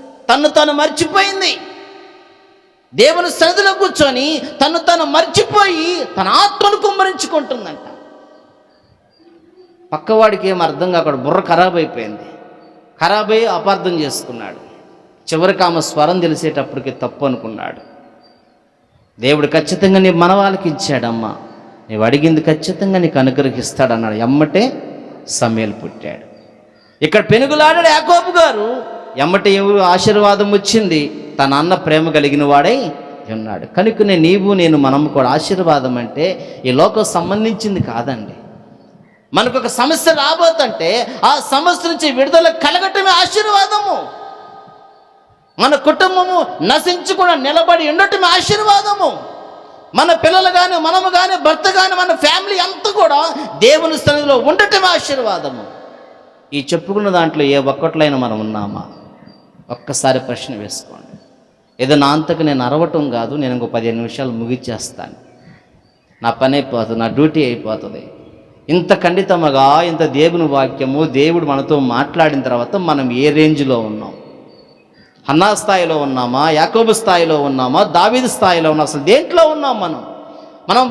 తను మర్చిపోయింది. దేవుని సన్నిధిలో కూర్చొని తను మర్చిపోయి తన ఆత్మను కుమ్మరించుకుంటుందంట. పక్కవాడికి ఏం అర్థం కాకుండా బుర్ర ఖరాబ్ అయ్యి అపార్థం చేసుకున్నాడు. చివరికి ఆమె స్వరం తెలిసేటప్పటికి తప్పు అనుకున్నాడు. దేవుడు ఖచ్చితంగా నీ మనవాళ్ళకి ఇచ్చాడమ్మా, నీవు అడిగింది ఖచ్చితంగా నీకు అనుగ్రహిస్తాడన్నాడు. ఎమ్మటే సమూయేలు పుట్టాడు. ఇక్కడ పెనుగులాడాడు యాకోబు గారు. ఎమ్మటే ఎవరు ఆశీర్వాదం వచ్చింది? తన అన్న ప్రేమ కలిగిన వాడై ఉన్నాడు. కనుకనే నీవు నేను మనము కూడా ఆశీర్వాదం అంటే ఈ లోకం సంబంధించింది కాదండి. మనకు ఒక సమస్య రాబోతుంటే ఆ సమస్య నుంచి విడుదల కలగటమే ఆశీర్వాదము. మన కుటుంబము నశించకుండా నిలబడి ఉండటమే ఆశీర్వాదము. మన పిల్లలు కానీ, మనము కానీ, భర్త కానీ, మన ఫ్యామిలీ అంతా కూడా దేవుని సన్నిధిలో ఉండటమే ఆశీర్వాదము. ఈ చెప్పుకున్న దాంట్లో ఏ ఒక్కట్లైనా మనం ఉన్నామా? ఒక్కసారి ప్రశ్న వేసుకోండి. ఏదో నా అంతకు నేను అరవటం కాదు, నేను ఇంకో 15 నిమిషాలు ముగిచ్చేస్తాను, నా పని అయిపోతుంది, నా డ్యూటీ అయిపోతుంది. ఇంత ఖండితముగా ఇంత దేవుని వాక్యము దేవుడు మనతో మాట్లాడిన తర్వాత మనం ఏ రేంజ్లో ఉన్నాం? హన్నా స్థాయిలో ఉన్నామా, యాకోబు స్థాయిలో ఉన్నామా, దావీదు స్థాయిలో ఉన్నామా? అసలు దేంట్లో ఉన్నాం మనం? మనం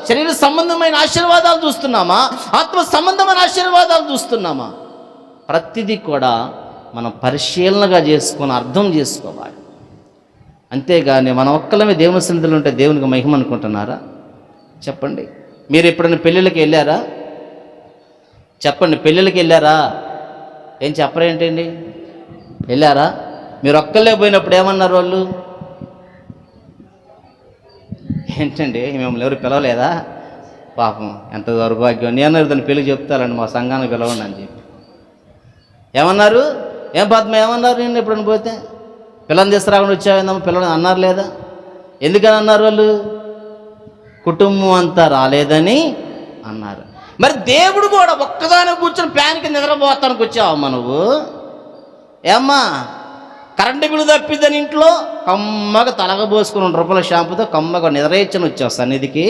శరీర సంబంధమైన ఆశీర్వాదాలు చూస్తున్నామా, ఆత్మ సంబంధమైన ఆశీర్వాదాలు చూస్తున్నామా? ప్రతిదీ కూడా మనం పరిశీలనగా చేసుకొని అర్థం చేసుకోవాలి. అంతేగాని మనం ఒక్కలమే దేవుని సన్నిధిలో ఉంటే దేవునికి మహిమ అనుకుంటున్నారా? చెప్పండి. మీరు ఎప్పుడైనా పెళ్ళిళ్ళకి వెళ్ళారా? చెప్పండి, పెళ్ళిళ్ళకి వెళ్ళారా? ఏం చెప్పరేంటండి? వెళ్ళారా? మీరు ఒక్కళ్ళే పోయినప్పుడు ఏమన్నారు వాళ్ళు? ఏంటండి మిమ్మల్ని ఎవరు పిలవలేదా? పాపం ఎంత దౌర్భాగ్యం. నేను దాన్ని పెళ్ళి చెప్తారండి, మా సంఘానికి పిలవండి అని చెప్పి ఏమన్నారు? ఏం పద్మ ఏమన్నారు? నేను ఎప్పుడైనా పోతే పిల్లని తీసుకురాకుండా వచ్చావేందమ్మా పిల్లని అన్నారు లేదా? ఎందుకని అన్నారు వాళ్ళు? కుటుంబం అంతా రాలేదని అన్నారు. మరి దేవుడు కూడా ఒక్కదాని కూర్చొని ప్యాన్ కింద నిద్రపోతానికి వచ్చావమ్మా నువ్వు? ఏమ్మా కరెంటు బిల్లు తప్పిద్దని ఇంట్లో కమ్మగా తలగబోసుకుని 2 రూపాయల షాంపుతో కమ్మగా నిద్రేచ్చని వచ్చావు సన్నిధికి.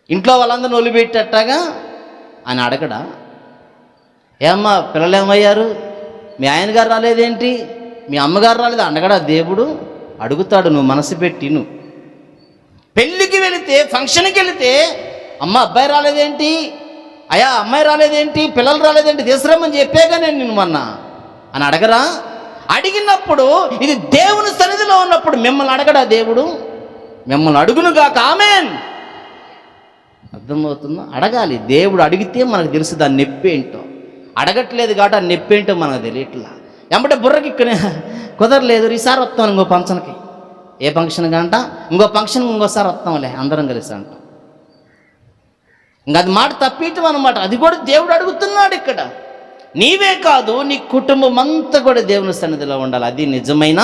ఇంట్లో వాళ్ళందరూ నొలిపెట్టేట్టగా అని అడగడా? ఏమ్మా పిల్లలు ఏమయ్యారు? మీ ఆయన గారు రాలేదేంటి? మీ అమ్మగారు రాలేదు అడగడా దేవుడు? అడుగుతాడు. నువ్వు మనసు పెట్టి. నువ్వు పెళ్ళికి వెళితే, ఫంక్షన్కి వెళితే అమ్మ అబ్బాయి రాలేదేంటి, అయ్యా అమ్మాయి రాలేదేంటి, పిల్లలు రాలేదేంటి, తీసుకురమ్మని చెప్పాగా నేను నిన్ను మొన్న అని అడగరా? అడిగినప్పుడు ఇది దేవుని సన్నిధిలో ఉన్నప్పుడు మిమ్మల్ని అడగడా దేవుడు? మిమ్మల్ని అడుగునుగాక. ఆమేన్. అర్థమవుతుందా? అడగాలి. దేవుడు అడిగితే మనకు తెలుసు దాని నొప్పి ఏంటో. అడగట్లేదు కాబట్టి ఆ నొప్పి ఏంటో మనకు తెలియట్లా. ఎంబటే బుర్రకి ఇక్కడ కుదరలేదు, ఈసారి వస్తాం ఇంకో ఫంక్షన్కి. ఏ ఫంక్షన్ కంట? ఇంకో ఫంక్షన్ ఇంకోసారి వస్తాంలే అందరం కలిసి అంటాం. ఇంకా అది మాట తప్పీయటం అనమాట. అది కూడా దేవుడు అడుగుతున్నాడు ఇక్కడ. నీవే కాదు, నీ కుటుంబం అంతా కూడా దేవుని సన్నిధిలో ఉండాలి. అది నిజమైన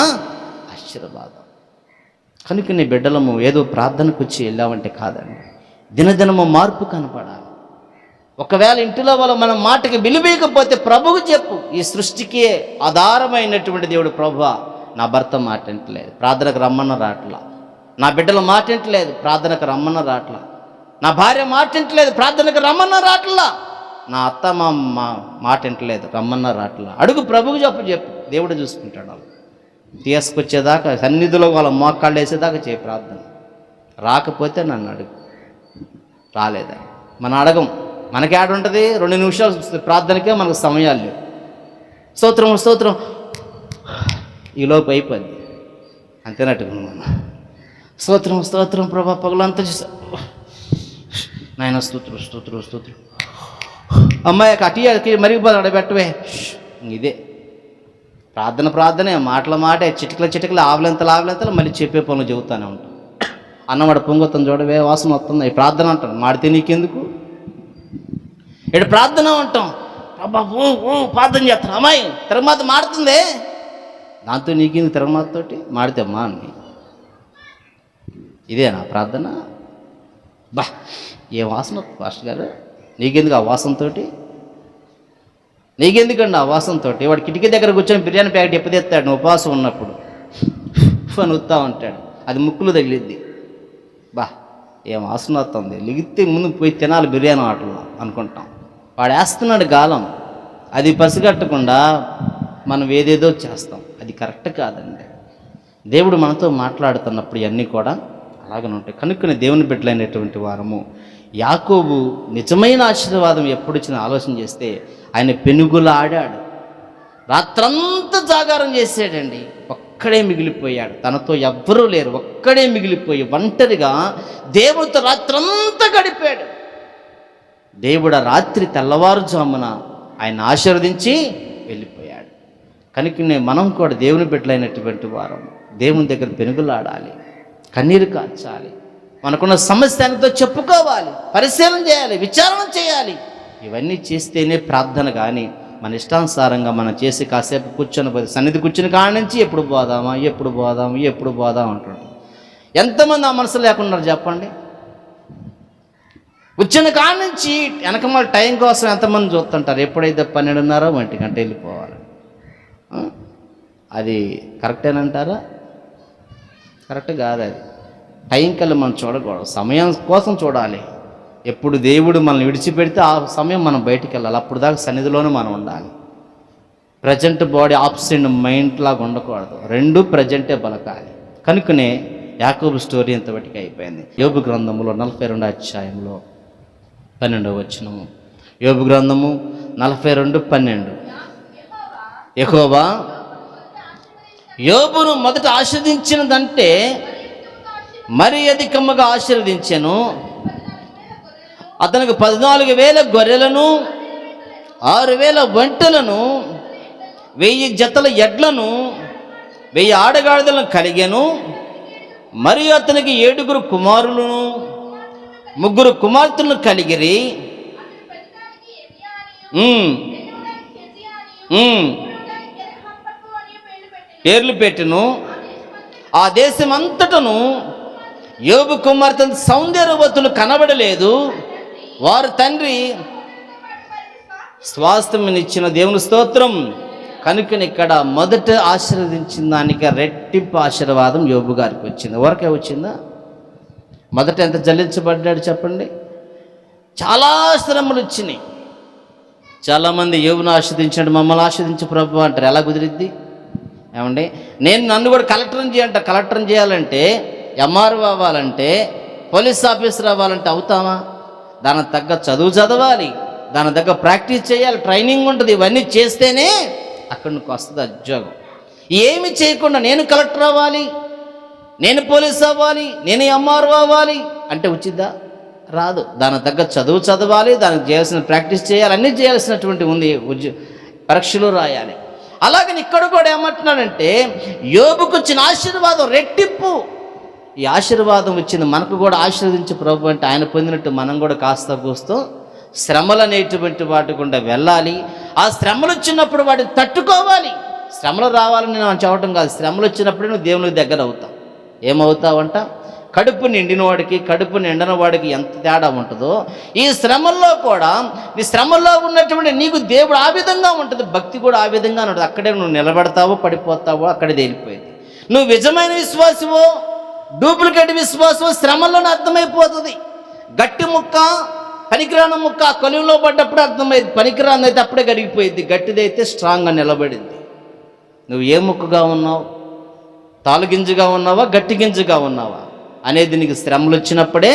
ఆశీర్వాదం. కనుక నీ బిడ్డలము ఏదో ప్రార్థనకు వచ్చి వెళ్ళామంటే కాదండి, దినదినము మార్పు కనపడాలి. ఒకవేళ ఇంటిలో వాళ్ళు మన మాటకి విలువేయకపోతే ప్రభువు చెప్పు. ఈ సృష్టికి ఆధారమైనటువంటి దేవుడు, ప్రభువా నా భర్త మాట వింటలేదు, ప్రార్థనకు రమ్మన్న రాట్లా. నా బిడ్డల మాట వింటలేదు, ప్రార్థనకు రమ్మన్న రాట్లా. నా భార్య మాట వింటలేదు, ప్రార్థనకు రమ్మన్న రాట్లా. నా అత్త మా మాట వింటలేదు, రమ్మన్న రాట్లా. అడుగు, ప్రభువు చెప్పు. దేవుడు చూసుకుంటాడు. వాళ్ళు తీసుకొచ్చేదాకా సన్నిధిలో వాళ్ళ మోకాళ్ళు వేసేదాకా చేయి ప్రార్థన. రాకపోతే నన్ను అడుగు. రాలేదా మనం అడగం. మనకి ఆడ ఉంటుంది 2 నిమిషాలు ప్రార్థనకే మనకు సమయాలు లేవు. స్తోత్రం ఈలోపు అయిపోద్ది అంతేనట్టుగా మనం స్తోత్రం ప్రభా పగలంతా చూసా నాయన స్తోత్రం అమ్మాయి అటు మరిగిపోదు అడబెట్టవే. ఇదే ప్రార్థనే, మాటే, చిటికలు ఆవలెంతలు మళ్ళీ చెప్పే పనులు చెబుతానే ఉంటాం. అన్నవాడు పొంగుతాను చూడవే, వాసన వస్తుంది, ఈ ప్రార్థన అంటాడు. మాడితే నీకెందుకు? ఇక్కడ ప్రార్థన అంటాం. అబ్బా ప్రార్థన చేస్తాను. అమ్మాయి తిరగమాత మాడుతుంది, దాంతో నీకెందుకు? తిరగమాతతోటి మాడితే అమ్మా అని. ఇదేనా ప్రార్థన? బా ఏ వాసన పాస్టర్ గారు, నీకెందుకు ఆ వాసనతో? నీకెందుకండి ఆ వాసనతో? వాడు కిటికీ దగ్గర కూర్చొని బిర్యానీ ప్యాకెట్ ఎప్పుడు తెస్తాడు నువ్వు ఉపవాసం ఉన్నప్పుడు అని వస్తూ ఉంటాడు. అది ముక్కులు తగిలిద్ది. బా ఏం వాసన వస్తుంది, లిగితే ముందు పోయి తినాలి బిర్యానీ ఆటలు అనుకుంటాం. వాడు వేస్తున్నాడు గాలం. అది పసిగట్టకుండా మనం ఏదేదో చేస్తాం. అది కరెక్ట్ కాదండి. దేవుడు మనతో మాట్లాడుతున్నప్పుడు ఇవన్నీ కూడా అలాగనే ఉంటాయి. కనుకనే దేవుని బిడ్డలైనటువంటి వారము యాకోబు నిజమైన ఆశీర్వాదం ఎప్పుడు వచ్చినా ఆలోచన చేస్తే ఆయన పెనుగుల ఆడాడు, రాత్రంతా జాగారం చేసాడండి. ఒక్కడే మిగిలిపోయాడు, తనతో ఎవ్వరూ లేరు. ఒక్కడే మిగిలిపోయి ఒంటరిగా దేవుడితో రాత్రంతా గడిపాడు. దేవుడు రాత్రి తెల్లవారుజామున ఆయన ఆశీర్వదించి వెళ్ళిపోయాడు. కనుకనే మనం కూడా దేవుని బిడ్డలైనటువంటి వారం దేవుని దగ్గర పెనుగులాడాలి, కన్నీరు కార్చాలి, మనకున్న సమస్యలతో చెప్పుకోవాలి, పరిశీలన చేయాలి, విచారణ చేయాలి. ఇవన్నీ చేస్తేనే ప్రార్థన. కానీ మన ఇష్టానుసారంగా మనం చేసి కాసేపు కూర్చొని పోతే సన్నిధి కూర్చుని కాడ నుంచి ఎప్పుడు పోదాం అంటుంటాం. ఎంతమంది ఆ మనసు లేకుండా చెప్పండి? వచ్చిన కాడ నుంచి వెనకమాల టైం కోసం ఎంతమంది చూస్తుంటారు? ఎప్పుడైతే 12:30 1 గంట వెళ్ళిపోవాలి. అది కరెక్టేనంటారా? కరెక్ట్ కాదు. అది టైం కల్లా మనం చూడకూడదు, సమయం కోసం చూడాలి. ఎప్పుడు దేవుడు మనల్ని విడిచిపెడితే ఆ సమయం మనం బయటికి వెళ్ళాలి. అప్పుడు దాకా సన్నిధిలోనే మనం ఉండాలి. ప్రజెంట్ బాడీ ఆబ్సెంట్ మైండ్ లాగా ఉండకూడదు, రెండు ప్రజెంటే బలకాలి. కనుకనే యాకోబు స్టోరీ ఇంతవరకు అయిపోయింది. యోబు గ్రంథములో 42 అధ్యాయంలో 12వ వచనము. యోబు గ్రంథము 42:12. యెహోవా యోబును మొదట ఆశీర్వదించినదంటే మరి అధికముగా ఆశీర్వదించెను. అతనికి 14,000 గొర్రెలను, 6,000 ఒంటెలను, 1000 జతల ఎడ్లను, 1000 ఆడగాడిదలను కలిగెను. మరియు అతనికి 7 కుమారులను, 3 కుమార్తెలను కలిగిరి. పేర్లు పెట్టెను. ఆ దేశం అంతటను యోబు కుమార్తె సౌందర్యవతులు కనబడలేదు. వారు తండ్రి స్వాస్థ్యమునిచ్చిన దేవుని స్తోత్రం. కనుకని ఇక్కడ మొదట ఆశీర్వదించిన దానికి రెట్టింపు ఆశీర్వాదం యోబు గారికి వచ్చింది. ఎవరికే వచ్చిందా? మొదట ఎంత జల్లించబడ్డాడు చెప్పండి? చాలా శ్రమలు వచ్చినాయి. చాలామంది యోబును ఆశీర్వదించాడు, మమ్మల్ని ఆశీర్వదించు ప్రభు అంటారు. ఎలా కుదిరిద్ది? ఏమండి, నన్ను కూడా కలెక్టర్ని చేయాలంటే, ఎంఆర్ఓ అవ్వాలంటే, పోలీస్ ఆఫీసర్ అవ్వాలంటే అవుతామా? దానికి తగ్గ చదువు చదవాలి, దానికి తగ్గ ప్రాక్టీస్ చేయాలి, ట్రైనింగ్ ఉంటుంది. ఇవన్నీ చేస్తేనే అక్కడి నుంచి వస్తుంది ఉద్యోగం. ఏమి చేయకుండా నేను కలెక్టర్ అవ్వాలి, నేను పోలీస్ అవ్వాలి, నేను ఎంఆర్ఓ అవ్వాలి అంటే వచ్చిద్దా? రాదు. దానికి తగ్గ చదువు చదవాలి, దానికి చేయాల్సిన ప్రాక్టీస్ చేయాలి, అన్నీ చేయాల్సినటువంటి ఉంది. పరీక్షలు రాయాలి. అలాగని ఇక్కడ కూడా ఏమంటున్నాడంటే, యోబుకు వచ్చిన ఆశీర్వాదం రెట్టింపు. ఈ ఆశీర్వాదం వచ్చింది మనకు కూడా. ఆశీర్వదించే ప్రభు అంటే ఆయన పొందినట్టు మనం కూడా కాస్త కూస్తూ శ్రమలు అనేటువంటి వాటి గుండా వెళ్ళాలి. ఆ శ్రమలు వచ్చినప్పుడు వాటిని తట్టుకోవాలి. శ్రమలు రావాలని నేను చెప్పడం కాదు, శ్రమలు వచ్చినప్పుడు నువ్వు దేవునికి దగ్గర అవుతావు. ఏమవుతావంట? కడుపు నిండిన వాడికి, కడుపు నిండిన వాడికి ఎంత తేడా ఉంటుందో, ఈ శ్రమల్లో కూడా నీ శ్రమల్లో ఉన్నటువంటి నీకు దేవుడు ఆ విధంగా ఉంటుంది, భక్తి కూడా ఆ విధంగా ఉంటుంది. అక్కడే నువ్వు నిలబడతావో పడిపోతావో అక్కడే తేలిపోయింది. నువ్వు నిజమైన విశ్వాసవో డూప్లికేట్ విశ్వాసమో శ్రమల్లోనే అర్థమైపోతుంది. గట్టి ముక్క, పనికిరాని ముక్క కొలువులో పడ్డప్పుడు అర్థమైంది. పనికిరాని అయితే అప్పుడే గడిగిపోయింది, గట్టిదైతే స్ట్రాంగ్గా నిలబడింది. నువ్వు ఏ ముక్కగా ఉన్నావు? తాలుగింజగా ఉన్నావా, గట్టి గింజగా ఉన్నావా అనేది నీకు శ్రమలు వచ్చినప్పుడే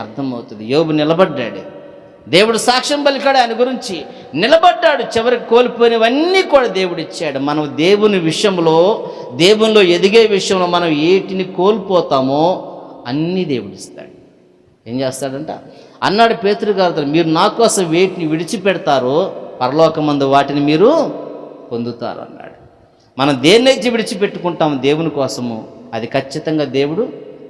అర్థమవుతుంది. యోబు నిలబడ్డాడు, దేవుడు సాక్ష్యం పలికాడు, ఆయన గురించి నిలబడ్డాడు. చివరికి కోల్పోయినవన్నీ కూడా దేవుడు ఇచ్చాడు. మనం దేవుని విషయంలో, దేవునిలో ఎదిగే విషయంలో మనం ఏటిని కోల్పోతామో అన్నీ దేవుడు ఇస్తాడు. ఏం చేస్తాడంట అన్నాడు పేతురు గారితో, మీరు నా కోసం వేటిని విడిచిపెడతారో పరలోకమందు వాటిని మీరు పొందుతారు అన్నాడు. మనం దేన్నైతే విడిచిపెట్టుకుంటాము దేవుని కోసము అది ఖచ్చితంగా దేవుడు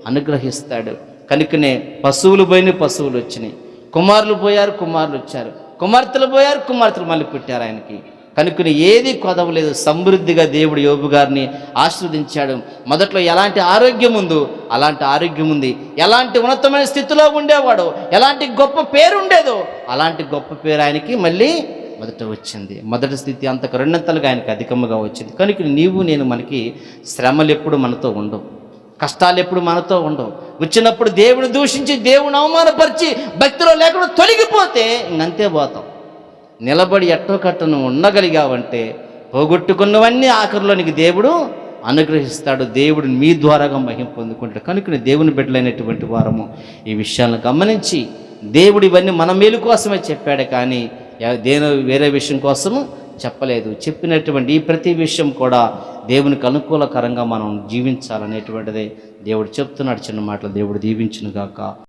అనుగ్రహిస్తాడు. కనుకనే పశువులు పోయిన పశువులు వచ్చినాయి, కుమారులు పోయారు, కుమారులు వచ్చారు, కుమార్తెలు పోయారు, కుమార్తెలు మళ్ళీ పుట్టారు ఆయనకి. కనుకనే ఏది కొదవలేదు. సమృద్ధిగా దేవుడు యోబు గారిని ఆశీర్వదించాడు. మొదట్లో ఎలాంటి ఆరోగ్యం ఉందో అలాంటి ఆరోగ్యం ఉంది, ఎలాంటి ఉన్నతమైన స్థితిలో ఉండేవాడు, ఎలాంటి గొప్ప పేరు ఉండేదో అలాంటి గొప్ప పేరు ఆయనకి మళ్ళీ మొదట వచ్చింది. మొదటి స్థితి అంతకు రెండంతలుగా ఆయనకు అధికముగా వచ్చింది. కనుక నీవు నేను మనకి శ్రమలు ఎప్పుడు మనతో ఉండవు, కష్టాలు ఎప్పుడు మనతో ఉండవు. వచ్చినప్పుడు దేవుని దూషించి, దేవుని అవమానపరిచి, భక్తిలో లేకుండా తొలగిపోతే ఇంకంతే పోతాం. నిలబడి ఎట్టో కట్టను ఉండగలిగావంటే పోగొట్టుకున్నవన్నీ ఆఖరిలో నీకు దేవుడు అనుగ్రహిస్తాడు. దేవుడు మీ ద్వారాగా మహిమ పొందుకుంటాడు. కనుక దేవుని బిడ్డలైనటువంటి వారము ఈ విషయాలను గమనించి, దేవుడు ఇవన్నీ మన మేలు కోసమే చెప్పాడు, కానీ వేరే విషయం కోసము చెప్పలేదు. చెప్పినటువంటి ఈ ప్రతి విషయం కూడా దేవునికి అనుకూలకరంగా మనం జీవించాలనేటువంటిదే దేవుడు చెప్తున్నాడు. చిన్న మాటలు దేవుడు దీవించును గాక.